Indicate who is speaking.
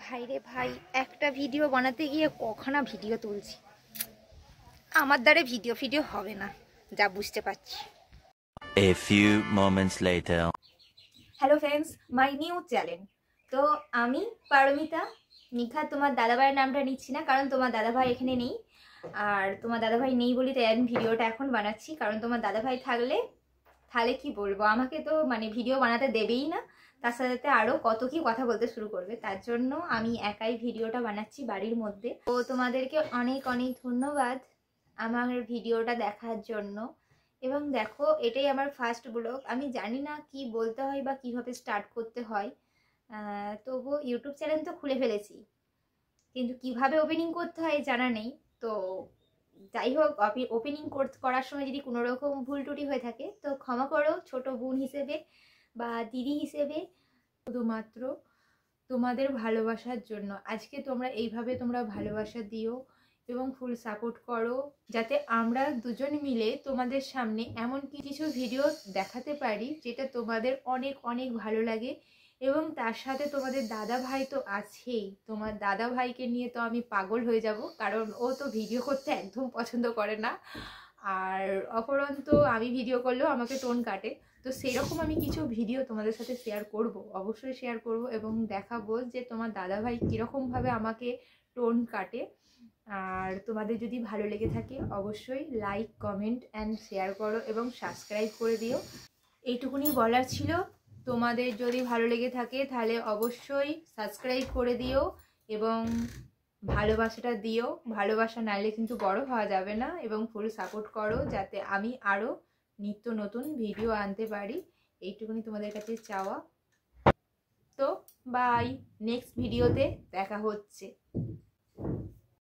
Speaker 1: ভাই রে ভাই, একটা ভিডিও বানাতে গিয়ে কখনো ভিডিও তুলছি, আমার দ্বারা ভিডিও হবে না, যা বুঝতে পারছি।
Speaker 2: A few moments later.
Speaker 1: Hello friends, my new channel. তো আমি পারমিতা নিখা, তোমার দাদাভাইয়ের নামটা নিচ্ছি না কারণ তোমার দাদাভাই এখানে নেই। আর তোমার দাদাভাই নেই বলি তাই আমি ভিডিওটা এখন বানাচ্ছি, কারণ তোমার দাদাভাই থাকলে তাহলে কি বলবো, আমাকে তো মানে ভিডিও বানাতে দেবেই না, তার সাথে আরও কত কি কথা বলতে শুরু করবে। তার জন্য আমি একাই ভিডিওটা বানাচ্ছি বাড়ির মধ্যে। তো তোমাদেরকে অনেক অনেক ধন্যবাদ আমার ভিডিওটা দেখার জন্য। এবং দেখো, এটাই আমার ফার্স্ট ব্লগ। আমি জানি না কি বলতে হয় বা কিভাবে স্টার্ট করতে হয়, তবু ইউটিউব চ্যানেল তো খুলে ফেলেছি, কিন্তু কিভাবে ওপেনিং করতে হয় জানা নেই। তো যাই হোক, ওপেনিং করার সময় যদি কোনো রকম ভুল ত্রুটি হয়ে থাকে তো ক্ষমা করো, ছোট বোন হিসেবে বা দিদি হিসেবে। শুধুমাত্র তোমাদের ভালোবাসার জন্য আজকে তোমরা ভালোবাসা দিও এবং ফুল সাপোর্ট করো, যাতে আমরা দুজন মিলে তোমাদের সামনে এমন কিছু ভিডিও দেখাতে পারি যেটা তোমাদের অনেক অনেক ভালো লাগে। এবং তার সাথে তোমাদের দাদা ভাই তো আছেই, তোমার দাদা ভাইকে নিয়ে তো আমি পাগল হয়ে যাব, কারণ ও তো ভিডিও করতে একদম পছন্দ করে না। আর অপরন্ত আমি ভিডিও করলেও আমাকে টোন কাটে। তো সেরকম আমি কিছু ভিডিও তোমাদের সাথে শেয়ার করব, অবশ্যই শেয়ার করব এবং দেখাবো যে তোমার দাদাভাই কীরকমভাবে আমাকে টোন কাটে। আর তোমাদের যদি ভালো লেগে থাকে অবশ্যই লাইক, কমেন্ট অ্যান্ড শেয়ার করো এবং সাবস্ক্রাইব করে দিও। এইটুকুনি বলার ছিল। তোমাদের যদি ভালো লেগে থাকে তাহলে অবশ্যই সাবস্ক্রাইব করে দিও এবং ভালোবাসাটা দিও। ভালোবাসা নাইলে কিন্তু বড় হওয়া যাবে না। এবং ফুল সাপোর্ট করো যাতে আমি আরও নিত্য নতুন ভিডিও আনতে পারি, এইটুকুনি তোমাদের কাছে চাওয়া। তো বাই, নেক্সট ভিডিওতে দেখা হচ্ছে।